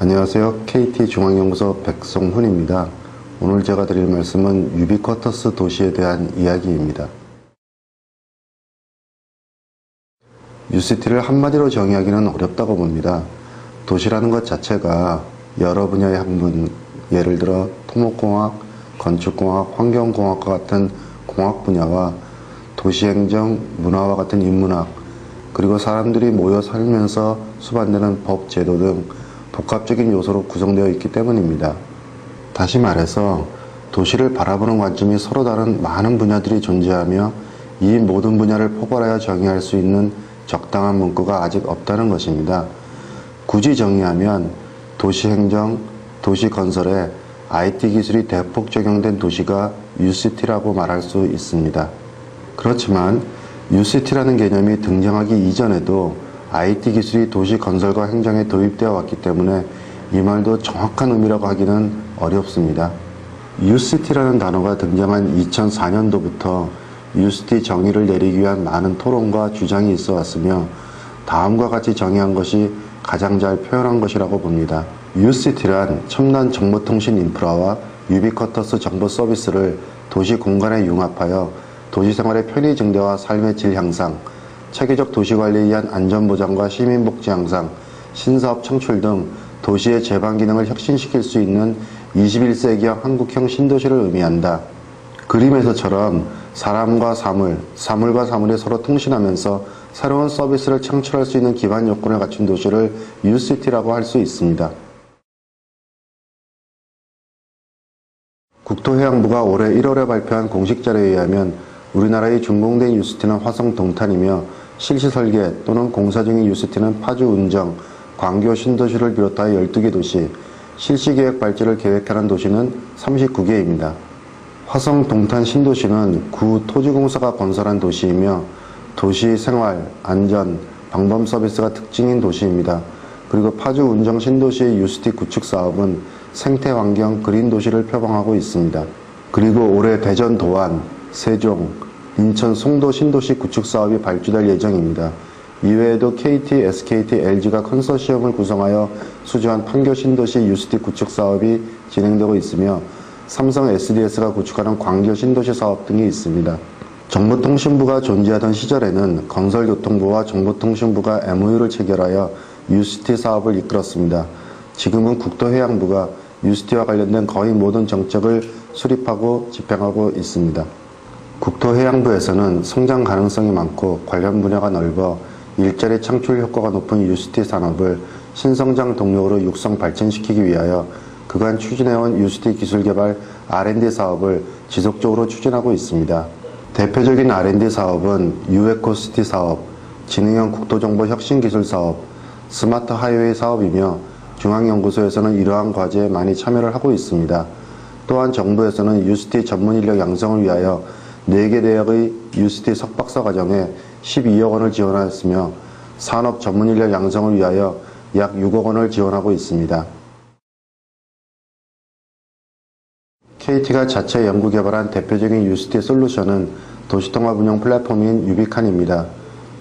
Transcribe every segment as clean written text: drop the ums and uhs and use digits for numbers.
안녕하세요. KT중앙연구소 백성훈입니다. 오늘 제가 드릴 말씀은 유비쿼터스 도시에 대한 이야기입니다. UCT를 한마디로 정의하기는 어렵다고 봅니다. 도시라는 것 자체가 여러 분야의 학문, 예를 들어 토목공학, 건축공학, 환경공학과 같은 공학 분야와 도시행정, 문화와 같은 인문학, 그리고 사람들이 모여 살면서 수반되는 법, 제도 등 복합적인 요소로 구성되어 있기 때문입니다. 다시 말해서 도시를 바라보는 관점이 서로 다른 많은 분야들이 존재하며 이 모든 분야를 포괄하여 정의할 수 있는 적당한 문구가 아직 없다는 것입니다. 굳이 정의하면 도시행정, 도시건설에 IT 기술이 대폭 적용된 도시가 UCT라고 말할 수 있습니다. 그렇지만 UCT라는 개념이 등장하기 이전에도 IT 기술이 도시 건설과 행정에 도입되어 왔기 때문에 이 말도 정확한 의미라고 하기는 어렵습니다. UCT라는 단어가 등장한 2004년도부터 UCT 정의를 내리기 위한 많은 토론과 주장이 있어 왔으며 다음과 같이 정의한 것이 가장 잘 표현한 것이라고 봅니다. UCT란 첨단 정보통신 인프라와 유비쿼터스 정보 서비스를 도시 공간에 융합하여 도시생활의 편의 증대와 삶의 질 향상, 체계적 도시관리에 의한 안전보장과 시민복지 향상, 신사업 창출 등 도시의 제반 기능을 혁신시킬 수 있는 21세기형 한국형 신도시를 의미한다. 그림에서처럼 사람과 사물, 사물과 사물이 서로 통신하면서 새로운 서비스를 창출할 수 있는 기반 요건을 갖춘 도시를 UCT라고 할 수 있습니다. 국토해양부가 올해 1월에 발표한 공식 자료에 의하면 우리나라의 준공된 UCT는 화성 동탄이며 실시 설계 또는 공사 중인 UCT는 파주 운정, 광교 신도시를 비롯하여 12개 도시, 실시계획 발주를 계획하는 도시는 39개입니다. 화성 동탄 신도시는 구 토지공사가 건설한 도시이며 도시 생활, 안전, 방범 서비스가 특징인 도시입니다. 그리고 파주 운정 신도시의 UCT 구축 사업은 생태 환경 그린 도시를 표방하고 있습니다. 그리고 올해 대전 도안, 세종, 인천 송도 신도시 구축 사업이 발주될 예정입니다. 이외에도 KT, SKT, LG가 컨소시엄을 구성하여 수주한 판교 신도시 UCT 구축 사업이 진행되고 있으며 삼성 SDS가 구축하는 광교 신도시 사업 등이 있습니다. 정보통신부가 존재하던 시절에는 건설교통부와 정보통신부가 MOU를 체결하여 UCT 사업을 이끌었습니다. 지금은 국토해양부가 UCT와 관련된 거의 모든 정책을 수립하고 집행하고 있습니다. 국토해양부에서는 성장 가능성이 많고 관련 분야가 넓어 일자리 창출 효과가 높은 UCT 산업을 신성장 동력으로 육성 발전시키기 위하여 그간 추진해온 UCT 기술개발 R&D 사업을 지속적으로 추진하고 있습니다. 대표적인 R&D 사업은 UEcoCity 사업, 지능형 국토정보 혁신기술 사업, 스마트 하이웨이 사업이며 중앙연구소에서는 이러한 과제에 많이 참여를 하고 있습니다. 또한 정부에서는 UCT 전문인력 양성을 위하여 4개 대학의 UCT 석박사 과정에 12억 원을 지원하였으며 산업 전문인력 양성을 위하여 약 6억 원을 지원하고 있습니다. KT가 자체 연구 개발한 대표적인 UCT 솔루션은 도시통합 운영 플랫폼인 유비칸입니다.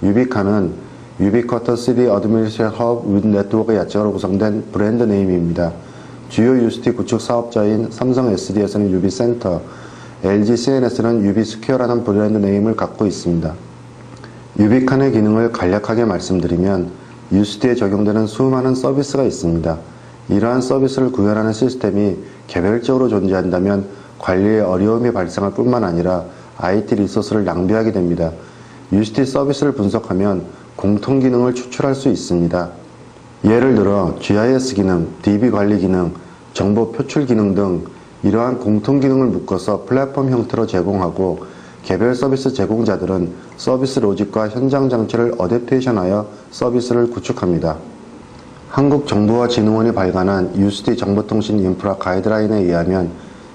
유비칸은 유비쿼터 시티 어드미니스트레이션 허브 윗 네트워크의 약자로 구성된 브랜드 네임입니다. 주요 UCT 구축 사업자인 삼성 SDS는 유비센터, LG CNS는 유비스퀘어라는 브랜드 네임을 갖고 있습니다. 유비칸의 기능을 간략하게 말씀드리면 UCT에 적용되는 수많은 서비스가 있습니다. 이러한 서비스를 구현하는 시스템이 개별적으로 존재한다면 관리에 어려움이 발생할 뿐만 아니라 IT 리소스를 낭비하게 됩니다. UCT 서비스를 분석하면 공통 기능을 추출할 수 있습니다. 예를 들어 GIS 기능, DB 관리 기능, 정보 표출 기능 등 이러한 공통 기능을 묶어서 플랫폼 형태로 제공하고 개별 서비스 제공자들은 서비스 로직과 현장 장치를 어댑테이션하여 서비스를 구축합니다. 한국정보화진흥원이 발간한 UCT 정보통신 인프라 가이드라인에 의하면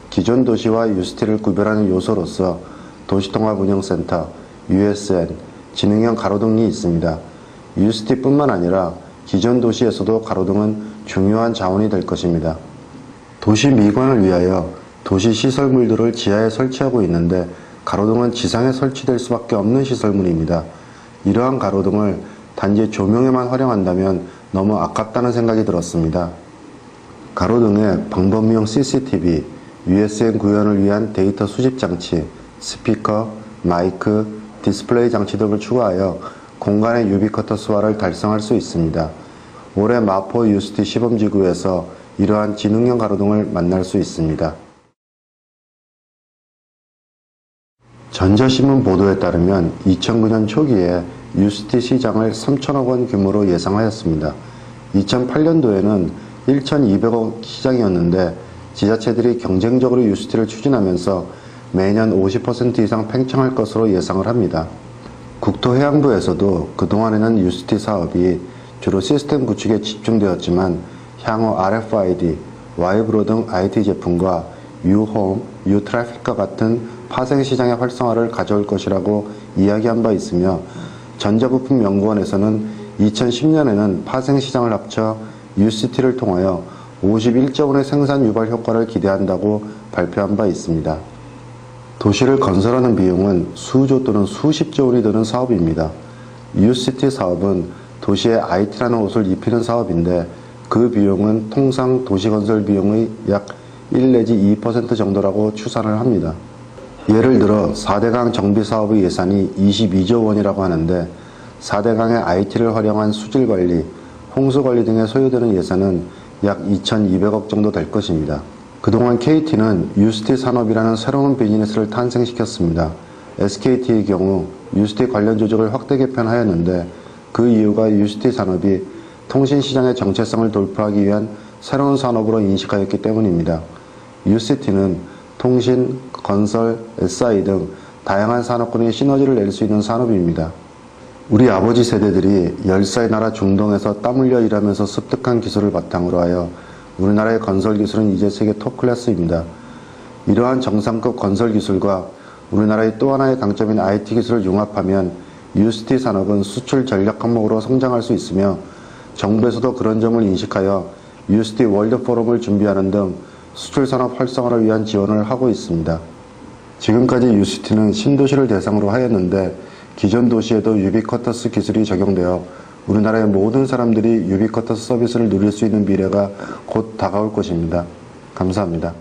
기존 도시와 UCT를 구별하는 요소로서 도시통합운영센터, USN, 지능형 가로등이 있습니다. UCT뿐만 아니라 기존 도시에서도 가로등은 중요한 자원이 될 것입니다. 도시 미관을 위하여 도시 시설물들을 지하에 설치하고 있는데 가로등은 지상에 설치될 수밖에 없는 시설물입니다. 이러한 가로등을 단지 조명에만 활용한다면 너무 아깝다는 생각이 들었습니다. 가로등에 방범용 CCTV, USM 구현을 위한 데이터 수집 장치, 스피커, 마이크, 디스플레이 장치 등을 추가하여 공간의 유비쿼터스화를 달성할 수 있습니다. 올해 마포 UST 시범지구에서 이러한 지능형 가로등을 만날 수 있습니다. 전자신문 보도에 따르면 2009년 초기에 UST 시장을 3천억 원 규모로 예상하였습니다. 2008년도에는 1,200억 시장이었는데 지자체들이 경쟁적으로 UST를 추진하면서 매년 50% 이상 팽창할 것으로 예상을 합니다. 국토해양부에서도 그동안에는 UST 사업이 주로 시스템 구축에 집중되었지만 향후 RFID, 와이브로 등 IT 제품과 유홈, 유트래픽과 같은 파생시장의 활성화를 가져올 것이라고 이야기한 바 있으며 전자부품연구원에서는 2010년에는 파생시장을 합쳐 UST를 통하여 51조 원의 생산 유발 효과를 기대한다고 발표한 바 있습니다. 도시를 건설하는 비용은 수조 또는 수십조 원이 드는 사업입니다. UST 사업은 도시에 IT라는 옷을 입히는 사업인데 그 비용은 통상 도시건설 비용의 약 1 내지 2% 정도라고 추산을 합니다. 예를 들어 4대강 정비사업의 예산이 22조 원이라고 하는데 4대강의 IT를 활용한 수질관리, 홍수관리 등에 소요되는 예산은 약 2,200억 정도 될 것입니다. 그동안 KT는 UST 산업이라는 새로운 비즈니스를 탄생시켰습니다. SKT의 경우 UST 관련 조직을 확대 개편하였는데 그 이유가 UST 산업이 통신시장의 정체성을 돌파하기 위한 새로운 산업으로 인식하였기 때문입니다. UST는 통신, 건설, SI 등 다양한 산업군의 시너지를 낼 수 있는 산업입니다. 우리 아버지 세대들이 열사의 나라 중동에서 땀 흘려 일하면서 습득한 기술을 바탕으로 하여 우리나라의 건설 기술은 이제 세계 톱 클래스입니다. 이러한 정상급 건설 기술과 우리나라의 또 하나의 강점인 IT 기술을 융합하면 UST 산업은 수출 전략 항목으로 성장할 수 있으며 정부에서도 그런 점을 인식하여 UST 월드 포럼을 준비하는 등 수출 산업 활성화를 위한 지원을 하고 있습니다. 지금까지 UST는 신도시를 대상으로 하였는데 기존 도시에도 유비쿼터스 기술이 적용되어 우리나라의 모든 사람들이 유비쿼터스 서비스를 누릴 수 있는 미래가 곧 다가올 것입니다. 감사합니다.